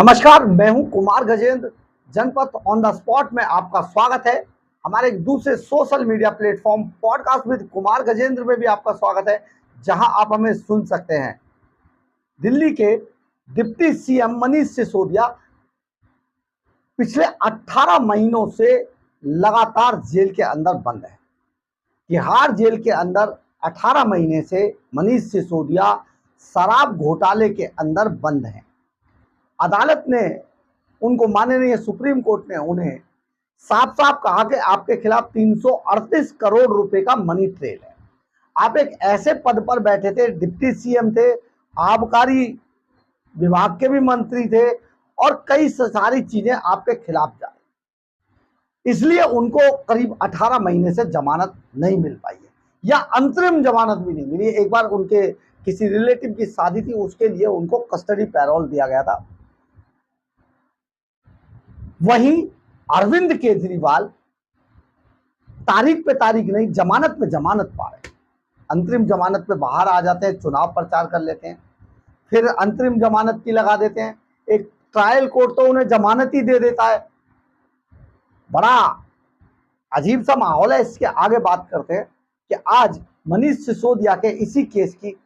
नमस्कार, मैं हूं कुमार गजेंद्र। जनपथ ऑन द स्पॉट में आपका स्वागत है। हमारे एक दूसरे social media platform podcast with Kumar Gajendra में भी आपका स्वागत है, जहां आप हमें सुन सकते हैं। दिल्ली के डिप्टी सीएम मनीष सिसोदिया पिछले 18 महीनों से लगातार जेल के अंदर बंद है। तिहाड़ जेल के अंदर 18 महीने से मनीष सिसोदिया शराब घोटाले के अंदर बंद हैं। अदालत ने उनको माननीय सुप्रीम कोर्ट ने उन्हें साफ साफ कहा कि आपके खिलाफ 338 करोड़ रुपए का मनी ट्रेल है। आप एक ऐसे पद पर बैठे थे, डिप्टी सीएम थे, आबकारी विभाग के भी मंत्री थे और कई सारी चीजें आपके खिलाफ जा रही, इसलिए उनको करीब 18 महीने से जमानत नहीं मिल पाई है, या अंतरिम जमानत भी नहीं मिली। एक बार उनके किसी रिलेटिव की शादी थी, उसके लिए उनको कस्टडी पैरोल दिया गया था। वहीं अरविंद केजरीवाल तारीख पे तारीख नहीं, जमानत पे जमानत पा रहे हैं। अंतरिम जमानत पे बाहर आ जाते हैं, चुनाव प्रचार कर लेते हैं, फिर अंतरिम जमानत की लगा देते हैं। एक ट्रायल कोर्ट तो उन्हें जमानत ही दे देता है। बड़ा अजीब सा माहौल है। इसके आगे बात करते हैं कि आज मनीष सिसोदिया के इसी केस की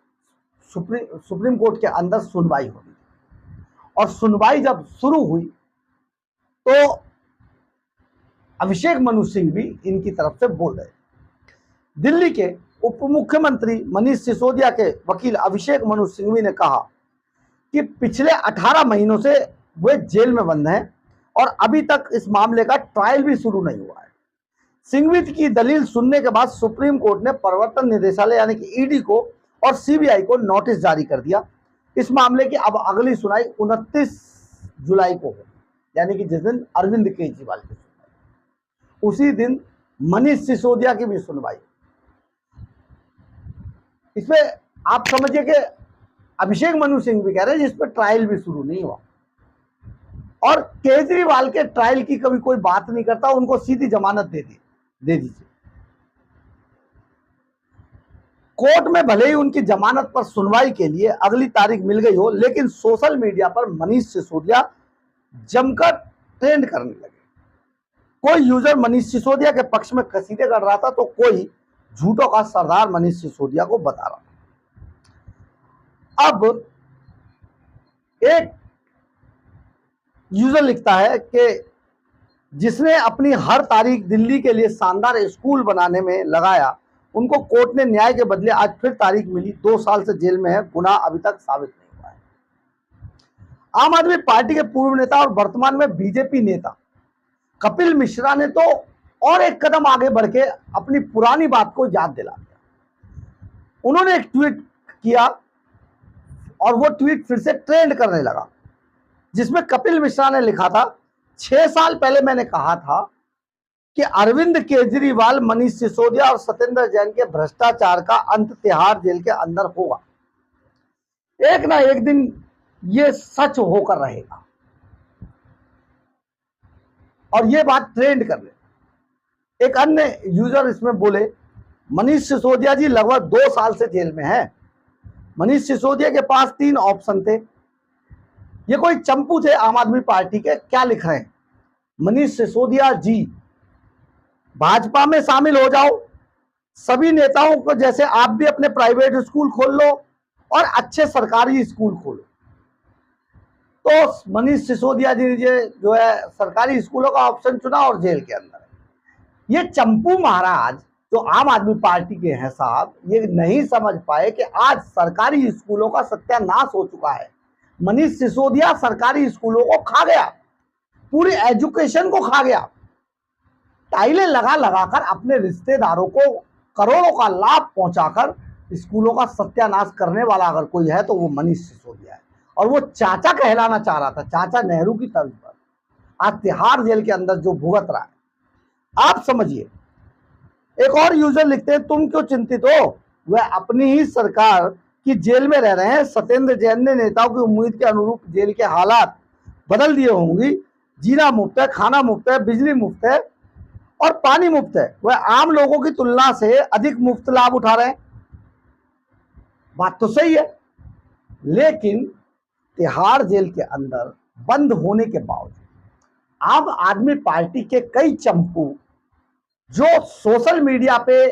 सुप्रीम कोर्ट के अंदर सुनवाई होगी, और सुनवाई जब शुरू हुई तो अभिषेक मनु सिंह भी इनकी तरफ से बोल रहे। दिल्ली के उप मुख्यमंत्री मनीष सिसोदिया के वकील अभिषेक मनु सिंघवी ने कहा कि पिछले 18 महीनों से वे जेल में बंद हैं और अभी तक इस मामले का ट्रायल भी शुरू नहीं हुआ है। सिंघवी की दलील सुनने के बाद सुप्रीम कोर्ट ने प्रवर्तन निदेशालय यानी कि ईडी को और सीबीआई को नोटिस जारी कर दिया। इस मामले की अब अगली सुनवाई 29 जुलाई को होगी, यानी कि जिस दिन अरविंद केजरीवाल की सुनवाई, उसी दिन मनीष सिसोदिया की भी सुनवाई। इसमें आप समझिए कि अभिषेक मनु सिंह भी कह रहे हैं जिस पर ट्रायल भी शुरू नहीं हुआ, और केजरीवाल के ट्रायल की कभी कोई बात नहीं करता, उनको सीधी जमानत दे दीजिए। कोर्ट में भले ही उनकी जमानत पर सुनवाई के लिए अगली तारीख मिल गई हो, लेकिन सोशल मीडिया पर मनीष सिसोदिया जमकर ट्रेंड करने लगे। कोई यूजर मनीष सिसोदिया के पक्ष में कसीदे कर रहा था, तो कोई झूठों का सरदार मनीष सिसोदिया को बता रहा था। अब एक यूजर लिखता है कि जिसने अपनी हर तारीख दिल्ली के लिए शानदार स्कूल बनाने में लगाया, उनको कोर्ट ने न्याय के बदले आज फिर तारीख मिली। 2 साल से जेल में है, गुनाह अभी तक साबित नहीं हुआ है। आम आदमी पार्टी के पूर्व नेता और वर्तमान में बीजेपी नेता कपिल मिश्रा ने तो और एक कदम आगे बढ़ के अपनी पुरानी बात को याद दिला दिया। उन्होंने एक ट्वीट किया और वो ट्वीट फिर से ट्रेंड करने लगा, जिसमें कपिल मिश्रा ने लिखा था, 6 साल पहले मैंने कहा था कि अरविंद केजरीवाल, मनीष सिसोदिया और सत्येंद्र जैन के भ्रष्टाचार का अंत तिहाड़ जेल के अंदर होगा। एक ना एक दिन ये सच होकर रहेगा। और ये बात ट्रेंड कर ले। एक अन्य यूजर इसमें बोले, मनीष सिसोदिया जी लगभग 2 साल से जेल में है। मनीष सिसोदिया के पास 3 ऑप्शन थे। ये कोई चंपू थे आम आदमी पार्टी के, क्या लिख रहे हैं? मनीष सिसोदिया जी, भाजपा में शामिल हो जाओ, सभी नेताओं को जैसे आप भी अपने प्राइवेट स्कूल खोल लो और अच्छे सरकारी स्कूल खोलो। तो मनीष सिसोदिया जी ने जो है सरकारी स्कूलों का ऑप्शन चुना और जेल के अंदर है। ये चंपू महाराज जो आम आदमी पार्टी के हैं साहब, ये नहीं समझ पाए कि आज सरकारी स्कूलों का सत्यानाश हो चुका है। मनीष सिसोदिया सरकारी स्कूलों को खा गया, पूरी एजुकेशन को खा गया। टाइलें लगा लगाकर अपने रिश्तेदारों को करोड़ों का लाभ पहुंचाकर स्कूलों का सत्यानाश करने वाला अगर कोई है तो वो मनीष सिसोदिया है। और वो चाचा कहलाना चाह रहा था, चाचा नेहरू की तर्ज पर, आज तिहाड़ जेल के अंदर जो भुगत रहा है। आप समझिए। एक और यूजर लिखते हैं, तुम क्यों चिंतित हो, वह अपनी ही सरकार की जेल में रह रहे हैं। सत्येंद्र जैन ने नेताओं की उम्मीद के अनुरूप जेल के हालात बदल दिए होंगी। जीना मुफ्त है, खाना मुफ्त है, बिजली मुफ्त है और पानी मुफ्त है। वह आम लोगों की तुलना से अधिक मुफ्त लाभ उठा रहे हैं। बात तो सही है, लेकिन तिहाड़ जेल के अंदर बंद होने के बावजूद आम आदमी पार्टी के कई चंपू जो सोशल मीडिया पे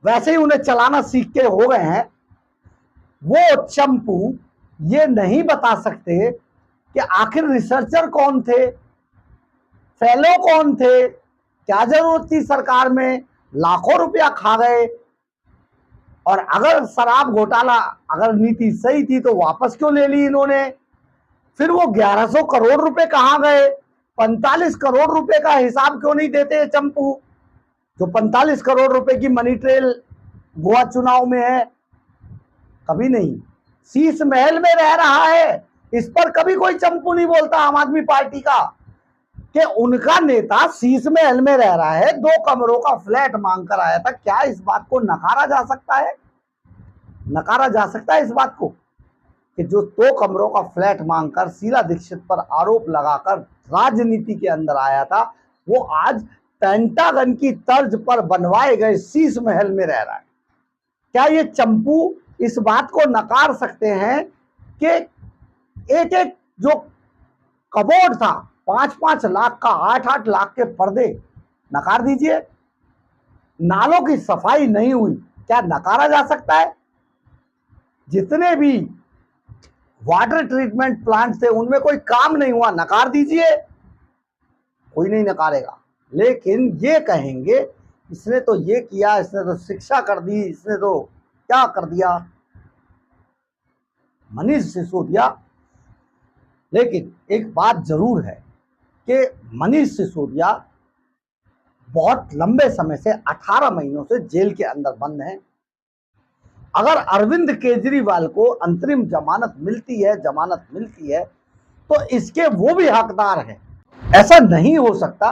वैसे ही उन्हें चलाना सीख के हो गए हैं, वो चंपू ये नहीं बता सकते कि आखिर रिसर्चर कौन थे, फेलो कौन थे, क्या जरूरत थी सरकार में, लाखों रुपया खा गए, और अगर शराब घोटाला अगर नीति सही थी तो वापस क्यों ले ली इन्होंने, फिर वो 1100 करोड़ रुपए कहां गए, 45 करोड़ रुपए का हिसाब क्यों नहीं देते चंपू, जो 45 करोड़ रुपए की मनी ट्रेल गोवा चुनाव में है, कभी नहीं। शीश महल में रह रहा है, इस पर कभी कोई चंपू नहीं बोलता आम आदमी पार्टी का कि उनका नेता शीश महल में रह रहा है, 2 कमरों का फ्लैट मांग कर आया था। क्या इस बात को नकारा जा सकता है? नकारा जा सकता है इस बात को कि जो 2 कमरों का फ्लैट मांगकर शीला दीक्षित पर आरोप लगाकर राजनीति के अंदर आया था, वो आज पेंटागन की तर्ज पर बनवाए गए शीश महल में रह रहा है। क्या ये चंपू इस बात को नकार सकते हैं कि एक एक जो कबोर्ड था 5-5 लाख का, 8-8 लाख के पर्दे नकार दीजिए, नालों की सफाई नहीं हुई, क्या नकारा जा सकता है? जितने भी वाटर ट्रीटमेंट प्लांट थे उनमें कोई काम नहीं हुआ, नकार दीजिए, कोई नहीं नकारेगा। लेकिन ये कहेंगे इसने तो ये किया, इसने तो शिक्षा कर दी, इसने तो क्या कर दिया, मनीष सिसोदिया। लेकिन एक बात जरूर है कि मनीष सिसोदिया बहुत लंबे समय से 18 महीनों से जेल के अंदर बंद हैं। अगर अरविंद केजरीवाल को अंतरिम जमानत मिलती है तो इसके वो भी हकदार हैं। ऐसा नहीं हो सकता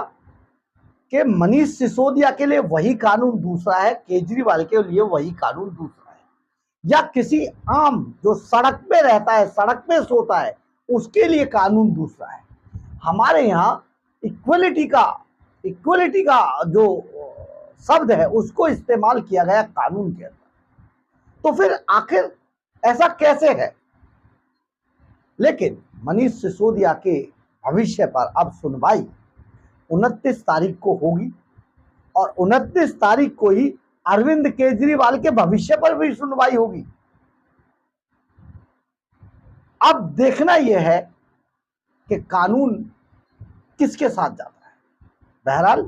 कि मनीष सिसोदिया के लिए वही कानून दूसरा है, केजरीवाल के लिए वही कानून दूसरा है, या किसी आम जो सड़क पे रहता है, सड़क पे सोता है, उसके लिए कानून दूसरा है। हमारे यहाँ इक्वलिटी का जो शब्द है उसको इस्तेमाल किया गया कानून के अंदर। तो फिर आखिर ऐसा कैसे है? लेकिन मनीष सिसोदिया के भविष्य पर अब सुनवाई 29 तारीख को होगी, और 29 तारीख को ही अरविंद केजरीवाल के भविष्य पर भी सुनवाई होगी। अब देखना यह है कि कानून किसके साथ जाता है। बहरहाल,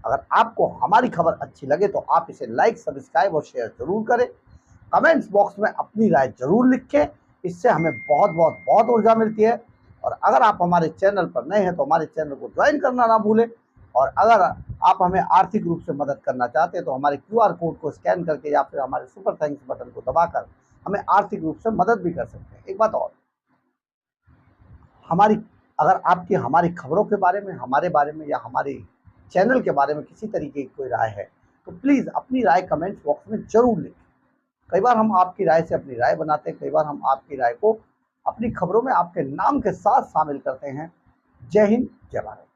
अगर आपको हमारी खबर अच्छी लगे तो आप इसे लाइक, सब्सक्राइब और शेयर जरूर करें। कमेंट्स बॉक्स में अपनी राय जरूर लिखें, इससे हमें बहुत ऊर्जा मिलती है। और अगर आप हमारे चैनल पर नए हैं तो हमारे चैनल को ज्वाइन करना ना भूलें। और अगर आप हमें आर्थिक रूप से मदद करना चाहते हैं तो हमारे QR कोड को स्कैन करके या फिर हमारे सुपर थैंक्स बटन को दबाकर हमें आर्थिक रूप से मदद भी कर सकते हैं। एक बात और, अगर आपकी हमारी खबरों के बारे में, हमारे बारे में या हमारे चैनल के बारे में किसी तरीके की कोई राय है तो प्लीज़ अपनी राय कमेंट्स बॉक्स में जरूर लिखें। कई बार हम आपकी राय से अपनी राय बनाते हैं, कई बार हम आपकी राय को अपनी खबरों में आपके नाम के साथ शामिल करते हैं। जय हिंद, जय भारत।